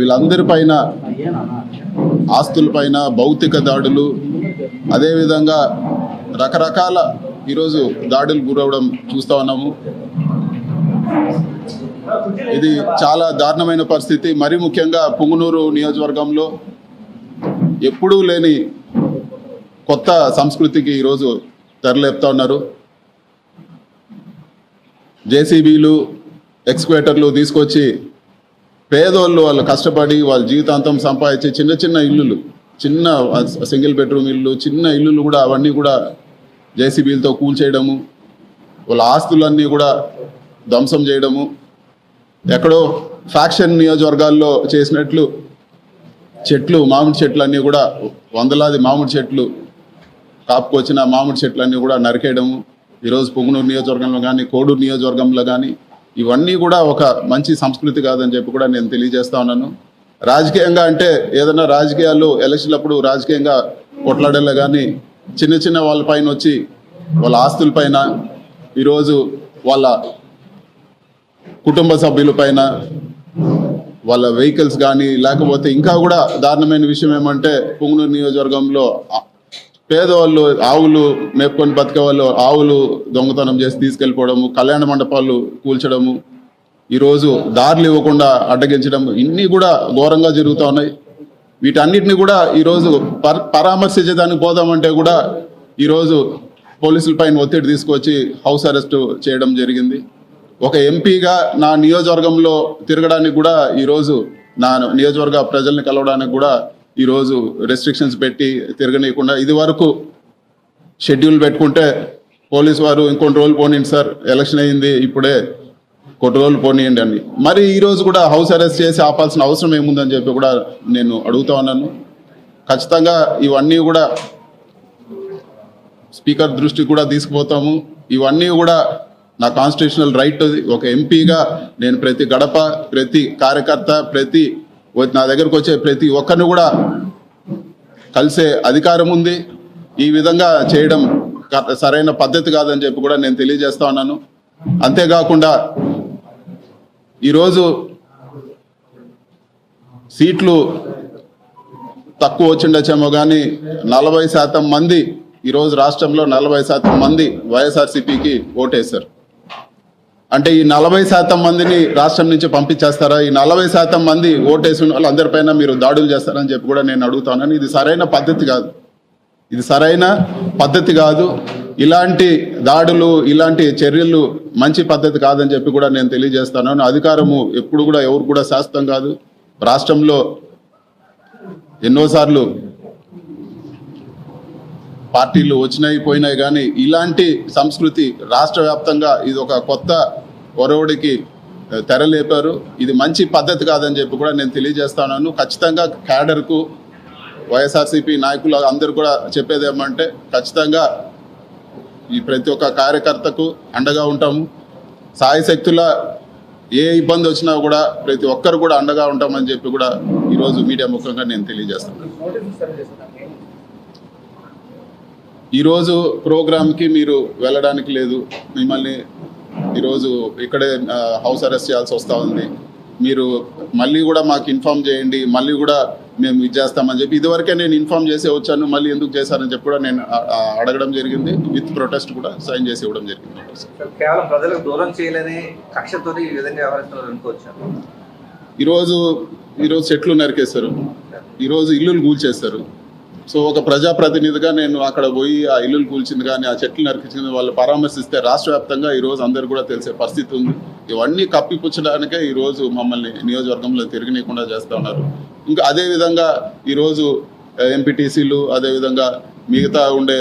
వీళ్ళందరిపైన ఆస్తులపైన భౌతిక దాడులు, అదేవిధంగా రకరకాల ఈరోజు దాడులు గురవడం చూస్తూ ఉన్నాము. ఇది చాలా దారుణమైన పరిస్థితి. మరీ ముఖ్యంగా పుంగనూరు నియోజకవర్గంలో ఎప్పుడూ లేని కొత్త సంస్కృతికి ఈరోజు తెరలేపుతా ఉన్నారు. జేసీబీలు, ఎక్స్కవేటర్లు తీసుకొచ్చి పేదోళ్ళు వాళ్ళు కష్టపడి వాళ్ళ జీవితాంతం సంపాదించి చిన్న చిన్న ఇల్లులు, చిన్న సింగిల్ బెడ్రూమ్ ఇల్లు, చిన్న ఇల్లులు కూడా అవన్నీ కూడా జేసీబీలతో కూల్చేయడము, వాళ్ళ ఆస్తులన్నీ కూడా ధ్వంసం చేయడము, ఎక్కడో ఫ్యాక్షన్ నియోజకవర్గాల్లో చేసినట్లు చెట్లు, మామిడి చెట్లు అన్నీ కూడా వందలాది మామిడి చెట్లు కాపుకొచ్చిన మామిడి చెట్లన్నీ కూడా నరికేయడము. ఈరోజు పుంగనూరు నియోజకవర్గంలో కానీ కోడూరు నియోజకవర్గంలో కానీ ఇవన్నీ కూడా ఒక మంచి సంస్కృతి కాదని చెప్పి కూడా నేను తెలియజేస్తా ఉన్నాను. రాజకీయంగా అంటే ఏదైనా రాజకీయాలు ఎలక్షన్లప్పుడు రాజకీయంగా కొట్లాడేలా కానీ చిన్న చిన్న వాళ్ళ పైన వచ్చి వాళ్ళ ఆస్తులపైన, ఈరోజు వాళ్ళ కుటుంబ సభ్యుల పైన, వాళ్ళ వెహికల్స్ కానీ, లేకపోతే ఇంకా కూడా దారుణమైన విషయం ఏమంటే పుంగనూరు నియోజకవర్గంలో పేదవాళ్ళు ఆవులు మేపుకొని బతికే వాళ్ళు ఆవులు దొంగతనం చేసి తీసుకెళ్ళిపోవడము, కళ్యాణ మండపాలు కూల్చడము, ఈరోజు దారులు ఇవ్వకుండా అడ్డగించడం, ఇన్ని కూడా ఘోరంగా జరుగుతూ ఉన్నాయి. వీటన్నిటిని కూడా ఈరోజు పరామర్శించేదానికి పోదామంటే కూడా ఈరోజు పోలీసుల పైన ఒత్తిడి తీసుకొచ్చి హౌస్ అరెస్ట్ చేయడం జరిగింది. ఒక ఎంపీగా నా నియోజకవర్గంలో తిరగడానికి కూడా ఈరోజు నా నియోజకవర్గ ప్రజల్ని కలవడానికి కూడా ఈరోజు రెస్ట్రిక్షన్స్ పెట్టి తిరగనీయకుండా, ఇది వరకు షెడ్యూల్ పెట్టుకుంటే పోలీసు వారు ఇంకొన్ని రోజులు పోనీయండి సార్, ఎలక్షన్ అయింది ఇప్పుడే కొన్ని రోజులు పోనీయండి అని, మరి ఈరోజు కూడా హౌస్ అరెస్ట్ చేసి ఆపాల్సిన అవసరం ఏముందని చెప్పి కూడా నేను అడుగుతా ఉన్నాను. ఖచ్చితంగా ఇవన్నీ కూడా స్పీకర్ దృష్టికి కూడా తీసుకుపోతాము. ఇవన్నీ కూడా నా కాన్స్టిట్యూషనల్ రైట్. ఒక ఎంపీగా నేను ప్రతి గడప, ప్రతి కార్యకర్త, ప్రతి నా దగ్గరకు వచ్చే ప్రతి ఒక్కరిని కూడా కలిసే అధికారం ఉంది. ఈ విధంగా చేయడం సరైన పద్ధతి కాదని చెప్పి కూడా నేను తెలియజేస్తా ఉన్నాను. అంతేకాకుండా ఈరోజు సీట్లు తక్కువ వచ్చిండొచ్చేమో కానీ 40% మంది ఈరోజు రాష్ట్రంలో 40% మంది వైఎస్ఆర్సీపీకి ఓటేశారు. అంటే ఈ 40% మందిని రాష్ట్రం నుంచి పంపించేస్తారా? ఈ 40% మంది ఓటేసిన వాళ్ళందరిపైన మీరు దాడులు చేస్తారని చెప్పి కూడా నేను అడుగుతాను. ఇది సరైన పద్ధతి కాదు, ఇది సరైన పద్ధతి కాదు. ఇలాంటి దాడులు, ఇలాంటి చర్యలు మంచి పద్ధతి కాదని చెప్పి కూడా నేను తెలియజేస్తాను. అధికారము ఎప్పుడు కూడా ఎవరు కూడా శాశ్వతం కాదు. రాష్ట్రంలో ఎన్నోసార్లు పార్టీలు వచ్చినాయి పోయినాయి, కానీ ఇలాంటి సంస్కృతి రాష్ట్ర వ్యాప్తంగా ఇది ఒక కొత్త ఒరవడికి తెరలేపారు. ఇది మంచి పద్ధతి కాదని చెప్పి కూడా నేను తెలియజేస్తున్నాను. ఖచ్చితంగా క్యాడర్కు, వైఎస్ఆర్సీపీ నాయకులు అందరూ కూడా చెప్పేది ఏమంటే ఖచ్చితంగా ఈ ప్రతి ఒక్క కార్యకర్తకు అండగా ఉంటాము. సాయశక్తుల ఏ ఇబ్బంది వచ్చినా కూడా ప్రతి ఒక్కరు కూడా అండగా ఉంటామని చెప్పి కూడా ఈరోజు మీడియా ముఖంగా నేను తెలియజేస్తున్నాను. ఈరోజు ప్రోగ్రామ్కి మీరు వెళ్ళడానికి లేదు, మిమ్మల్ని ఈరోజు ఇక్కడే హౌస్ అరెస్ట్ చేయాల్సి వస్తూ ఉంది. మీరు మళ్ళీ కూడా మాకు ఇన్ఫామ్ చేయండి, మళ్ళీ కూడా మేము ఇది చేస్తామని చెప్పి ఇదివరకే నేను ఇన్ఫామ్ చేసి వచ్చాను. మళ్ళీ ఎందుకు చేశారని చెప్పి కూడా నేను అడగడం జరిగింది. విత్ ప్రొటెస్ట్ కూడా సైన్ చేసి ఇవ్వడం జరిగింది. కేవలం ప్రజలకు దూరం చేయలేని కక్షతో ఈ విధంగా వ్యవహరిస్తున్నారు అనుకోవచ్చు. ఈరోజు చెట్లు నరికేస్తారు, ఈరోజు ఇల్లులు కూల్చేస్తారు. సో ఒక ప్రజాప్రతినిధిగా నేను అక్కడ పోయి ఆ ఇల్లులు కూల్చింది కానీ ఆ చెట్లు నరికించింది వాళ్ళు పరామర్శిస్తే రాష్ట్ర వ్యాప్తంగా ఈరోజు అందరు కూడా తెలిసే పరిస్థితి ఉంది. ఇవన్నీ కప్పిపుచ్చడానికే ఈరోజు మమ్మల్ని నియోజకవర్గంలో తిరగనీయకుండా చేస్తూ ఉన్నారు. ఇంకా అదేవిధంగా ఈరోజు ఎంపీటీసీలు, అదేవిధంగా మిగతా ఉండే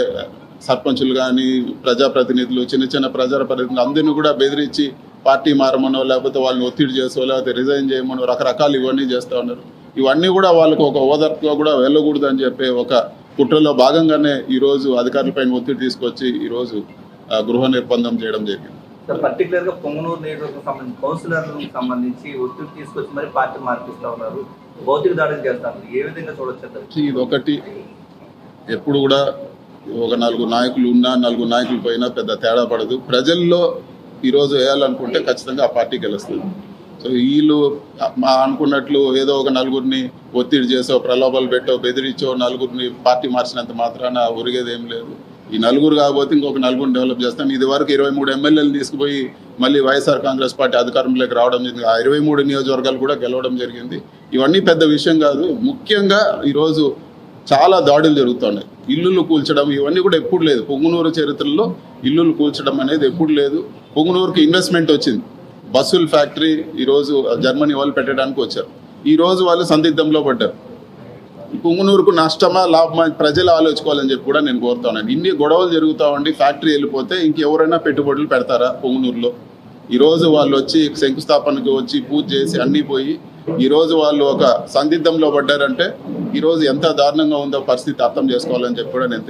సర్పంచులు కానీ ప్రజాప్రతినిధులు, చిన్న చిన్న ప్రజాప్రతినిధులు అందరినీ కూడా బెదిరించి పార్టీ మారమనో, లేకపోతే వాళ్ళని ఒత్తిడి చేసో, లేకపోతే రిజైన్ చేయమనో రకరకాలు ఇవన్నీ చేస్తూ ఉన్నారు. ఇవన్నీ కూడా వాళ్ళకు ఒక ఓదార్పుగా కూడా వెళ్ళకూడదు అని చెప్పి ఒక కుట్రలో భాగంగానే ఈరోజు అధికారులపైన ఒత్తిడి తీసుకొచ్చి ఈరోజు గృహ నిర్బంధం చేయడం జరిగింది. పర్టికులర్గా పొంగనూరు నియోజకవర్గం సంబంధించి కౌన్సిలర్లకు సంబంధించి ఒత్తిడి తీసుకొచ్చి మరి పార్టీ మార్పిస్తూ ఉన్నారు, భౌతిక దాడులు చేస్తారు. ఏ విధంగా చూడొచ్చు? ఇది ఒకటి, ఎప్పుడు కూడా ఒక 4 నాయకులు ఉన్నా 4 నాయకులు పోయినా పెద్ద తేడా పడదు. ప్రజల్లో ఈరోజు వేయాలనుకుంటే ఖచ్చితంగా ఆ పార్టీ గెలుస్తుంది. సో వీళ్ళు అనుకున్నట్లు ఏదో ఒక నలుగురిని ఒత్తిడి చేసో ప్రలోభాలు పెట్టో బెదిరించో నలుగురిని పార్టీ మార్చినంత మాత్రాన ఒరిగేది ఏం లేదు. ఈ నలుగురు కాకపోతే ఇంకొక నలుగురిని డెవలప్ చేస్తాం. ఇది వరకు 23 ఎమ్మెల్యేలు తీసుకుపోయి మళ్ళీ వైఎస్ఆర్ కాంగ్రెస్ పార్టీ అధికారంలోకి రావడం జరిగింది. ఆ 23 నియోజకవర్గాలు కూడా గెలవడం జరిగింది. ఇవన్నీ పెద్ద విషయం కాదు. ముఖ్యంగా ఈరోజు చాలా దాడులు జరుగుతున్నాయి. ఇల్లులు కూల్చడం ఇవన్నీ కూడా ఎప్పుడు లేదు. పొంగునూరు చరిత్రలో ఇల్లులు కూల్చడం అనేది ఎప్పుడు లేదు. పొంగునూరుకి ఇన్వెస్ట్మెంట్ వచ్చింది. బస్సుల ఫ్యాక్టరీ ఈరోజు జర్మనీ వాళ్ళు పెట్టడానికి వచ్చారు. ఈరోజు వాళ్ళు సందిగ్ధంలో పడ్డారు. పొంగునూరుకు నష్టమా లాభమా ప్రజలు ఆలోచించుకోవాలని చెప్పి కూడా నేను కోరుతాను. ఇన్ని గొడవలు జరుగుతూ ఉండి ఫ్యాక్టరీ వెళ్ళిపోతే ఇంకెవరైనా పెట్టుబడులు పెడతారా పొంగునూరులో? ఈరోజు వాళ్ళు వచ్చి శంకుస్థాపనకు వచ్చి పూజ చేసి అన్నీ పోయి ఈరోజు వాళ్ళు ఒక సందిగ్ధంలో పడ్డారంటే ఈరోజు ఎంత దారుణంగా ఉందో పరిస్థితి అర్థం చేసుకోవాలని చెప్పి కూడా నేను